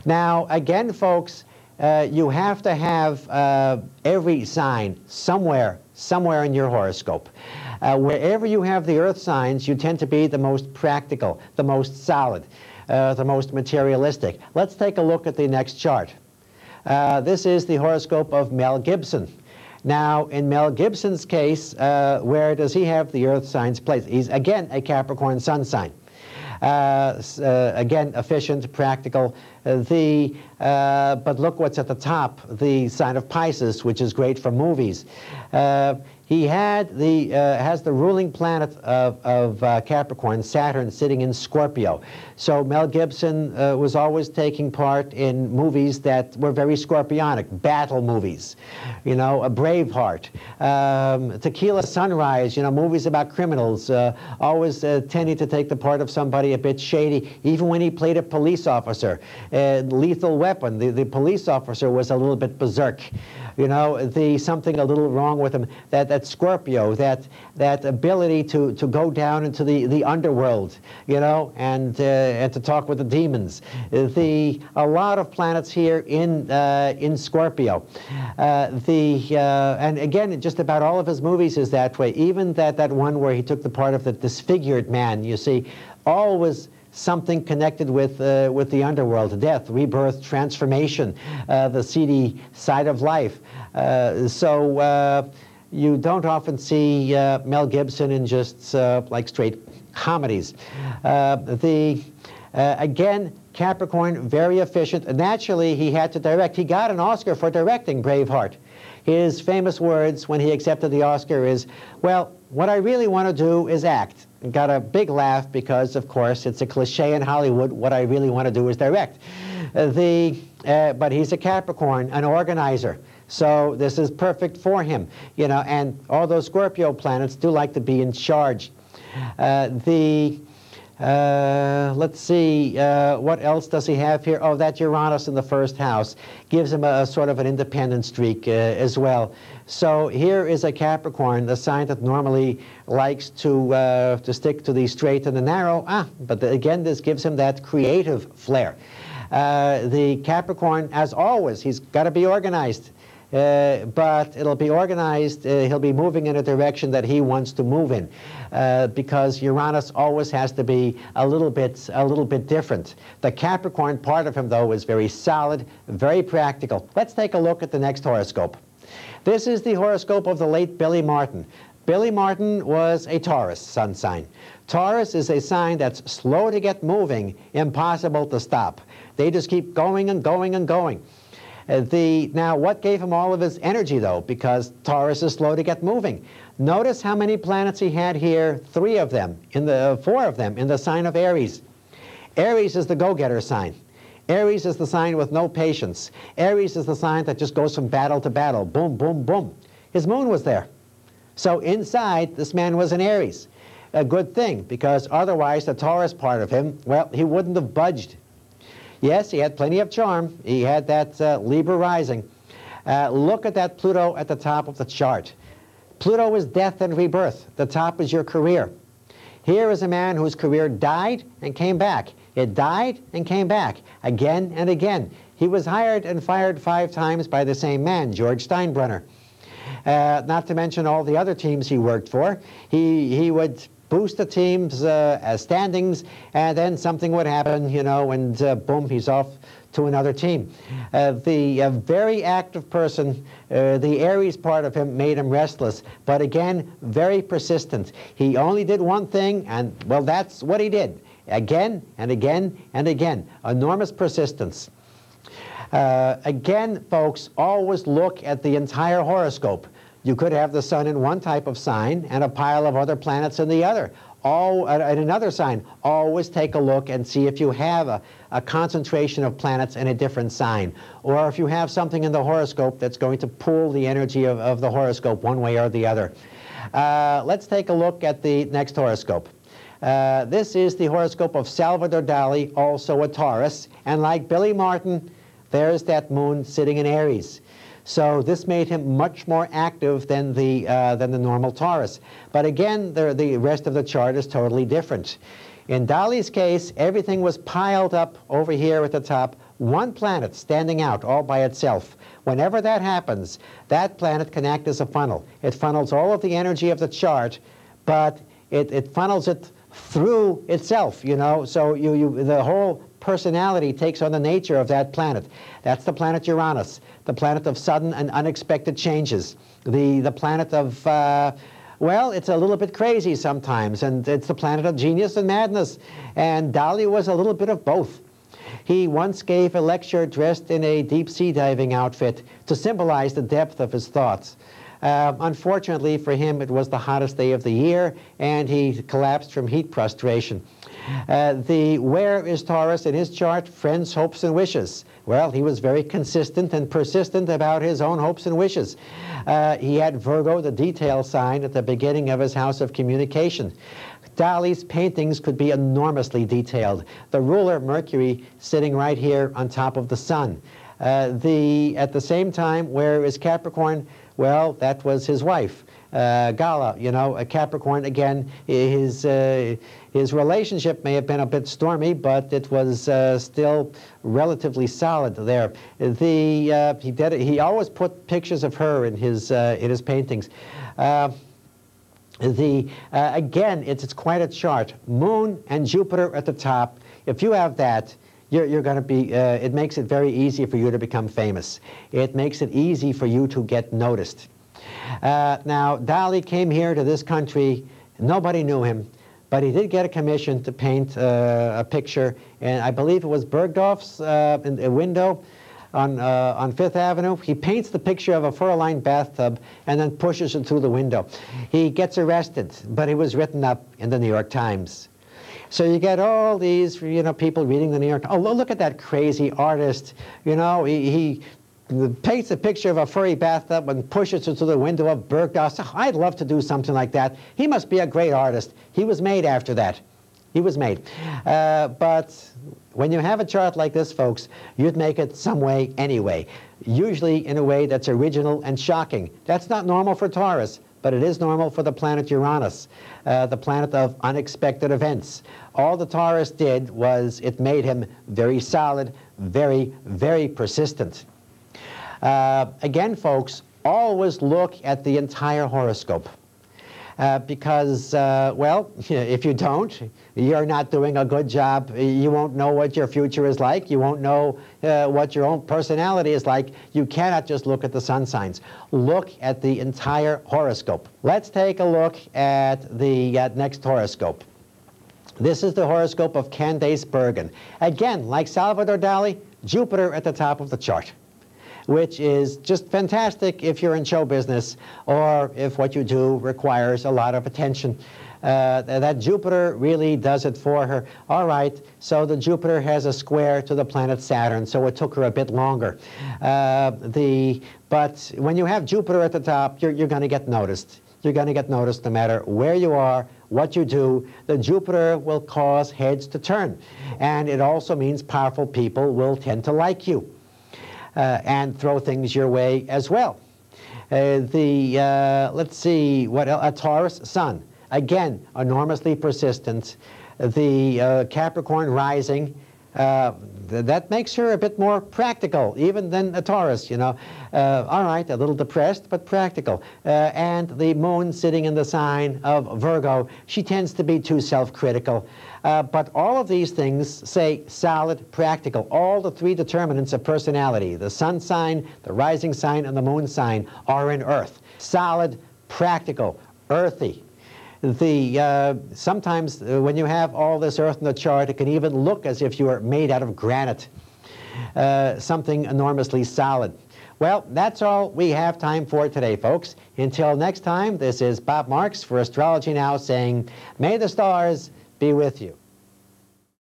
Now, again, folks, you have to have every sign somewhere in your horoscope. Wherever you have the earth signs, you tend to be the most practical, the most solid, the most materialistic. Let's take a look at the next chart. This is the horoscope of Mel Gibson. Now, in Mel Gibson's case, where does he have the earth signs placed? He's, again, a Capricorn sun sign. Again, efficient, practical. But look what's at the top, the sign of Pisces, which is great for movies. He has the ruling planet of Capricorn, Saturn, sitting in Scorpio. So Mel Gibson was always taking part in movies that were very Scorpionic, battle movies, you know, a Braveheart, Tequila Sunrise, you know, movies about criminals, always tending to take the part of somebody a bit shady, even when he played a police officer. Lethal Weapon, the police officer was a little bit berserk. You know, something a little wrong with him. That Scorpio, that ability to go down into the underworld, you know, and to talk with the demons. A lot of planets here in Scorpio. And again, just about all of his movies is that way. Even that one where he took the part of the disfigured man. You see, always something connected with the underworld, death, rebirth, transformation, the seedy side of life. You don't often see Mel Gibson in just like straight comedies. Again, Capricorn, very efficient. Naturally, he had to direct. He got an Oscar for directing Braveheart. His famous words when he accepted the Oscar is, well, what I really want to do is act. And got a big laugh because, of course, it's a cliche in Hollywood, what I really want to do is direct. But he's a Capricorn, an organizer. So this is perfect for him, you know, and all those Scorpio planets do like to be in charge. Let's see, what else does he have here? Oh, that Uranus in the first house gives him a sort of an independent streak as well. So here is a Capricorn, the sign that normally likes to stick to the straight and the narrow. But again, this gives him that creative flair. The Capricorn, as always, he's got to be organized. But it'll be organized, he'll be moving in a direction that he wants to move in, because Uranus always has to be a little bit different. The Capricorn part of him, though, is very solid, very practical. Let's take a look at the next horoscope. This is the horoscope of the late Billy Martin. Billy Martin was a Taurus sun sign. Taurus is a sign that's slow to get moving, impossible to stop. They just keep going and going and going. Now, what gave him all of his energy, though? Because Taurus is slow to get moving. Notice how many planets he had here, 4 of them in the sign of Aries. Aries is the go-getter sign. Aries is the sign with no patience. Aries is the sign that just goes from battle to battle, boom, boom, boom. His moon was there. So inside, this man was an Aries. A good thing, because otherwise the Taurus part of him, well, he wouldn't have budged. Yes, he had plenty of charm. He had that Libra rising. Look at that Pluto at the top of the chart. Pluto is death and rebirth. The top is your career. Here is a man whose career died and came back. It died and came back again and again. He was hired and fired 5 times by the same man, George Steinbrenner. Not to mention all the other teams he worked for. He would boost the team's standings, and then something would happen, you know, and boom, he's off to another team. The very active person, the Aries part of him made him restless, but again, very persistent. He only did one thing, and well, that's what he did. Again and again and again. Enormous persistence. Again, folks, always look at the entire horoscope. You could have the sun in one type of sign and a pile of other planets in the other. In another sign, always take a look and see if you have a concentration of planets in a different sign, or if you have something in the horoscope that's going to pull the energy of the horoscope one way or the other. Let's take a look at the next horoscope. This is the horoscope of Salvador Dali, also a Taurus, and like Billy Martin, there's that moon sitting in Aries. So this made him much more active than the normal Taurus. But again, the rest of the chart is totally different. In Dali's case, everything was piled up over here at the top, one planet standing out all by itself. Whenever that happens, that planet can act as a funnel. It funnels all of the energy of the chart, but it funnels it through itself, you know, so the whole personality takes on the nature of that planet. That's the planet Uranus, the planet of sudden and unexpected changes, the planet of, well, it's a little bit crazy sometimes, and it's the planet of genius and madness, and Dali was a little bit of both. He once gave a lecture dressed in a deep-sea diving outfit to symbolize the depth of his thoughts. Unfortunately for him, it was the hottest day of the year, and he collapsed from heat prostration. Where is Taurus in his chart? Friends, hopes, and wishes. Well, he was very consistent and persistent about his own hopes and wishes. He had Virgo, the detail sign, at the beginning of his house of communication. Dali's paintings could be enormously detailed. The ruler, Mercury, sitting right here on top of the sun. At the same time, where is Capricorn? Well, that was his wife, Gala. You know, a Capricorn, again, his relationship may have been a bit stormy, but it was still relatively solid there. He always put pictures of her in his paintings. Again, it's quite a chart. Moon and Jupiter at the top. If you have that, you're going to be, it makes it very easy for you to become famous. It makes it easy for you to get noticed. Now, Dali came here to this country. Nobody knew him, but he did get a commission to paint a picture, and I believe it was Bergdorf's in a window on Fifth Avenue. He paints the picture of a fur-lined bathtub and then pushes it through the window. He gets arrested, but he was written up in the New York Times. So you get all these, you know, people reading the New York. Oh, look at that crazy artist. You know, he paints a picture of a furry bathtub and pushes it through the window of Bergdorf. I'd love to do something like that. He must be a great artist. He was made after that. He was made. But when you have a chart like this, folks, you'd make it some way anyway, usually in a way that's original and shocking. That's not normal for Taurus, but it is normal for the planet Uranus, the planet of unexpected events. All the Taurus did was it made him very solid, very, very persistent. Again, folks, always look at the entire horoscope. Because, well, if you don't, you're not doing a good job. You won't know what your future is like. You won't know what your own personality is like. You cannot just look at the sun signs. Look at the entire horoscope. Let's take a look at the next horoscope. This is the horoscope of Candace Bergen. Again, like Salvador Dali, Jupiter at the top of the chart, which is just fantastic if you're in show business or if what you do requires a lot of attention. That Jupiter really does it for her. All right, so the Jupiter has a square to the planet Saturn, so it took her a bit longer. But when you have Jupiter at the top, you're going to get noticed. You're going to get noticed no matter where you are, what you do. The Jupiter will cause heads to turn. And it also means powerful people will tend to like you. And throw things your way as well. Let's see, what else? A Taurus Sun. Again, enormously persistent. The Capricorn rising, that makes her a bit more practical, even than a Taurus, you know. All right, a little depressed, but practical. And the moon sitting in the sign of Virgo, she tends to be too self-critical. But all of these things say solid, practical. All the three determinants of personality, the sun sign, the rising sign, and the moon sign, are in Earth. Solid, practical, earthy. Sometimes when you have all this Earth in the chart, it can even look as if you are made out of granite, something enormously solid. Well, that's all we have time for today, folks. Until next time, this is Bob Marks for Astrology Now saying, may the stars be with you.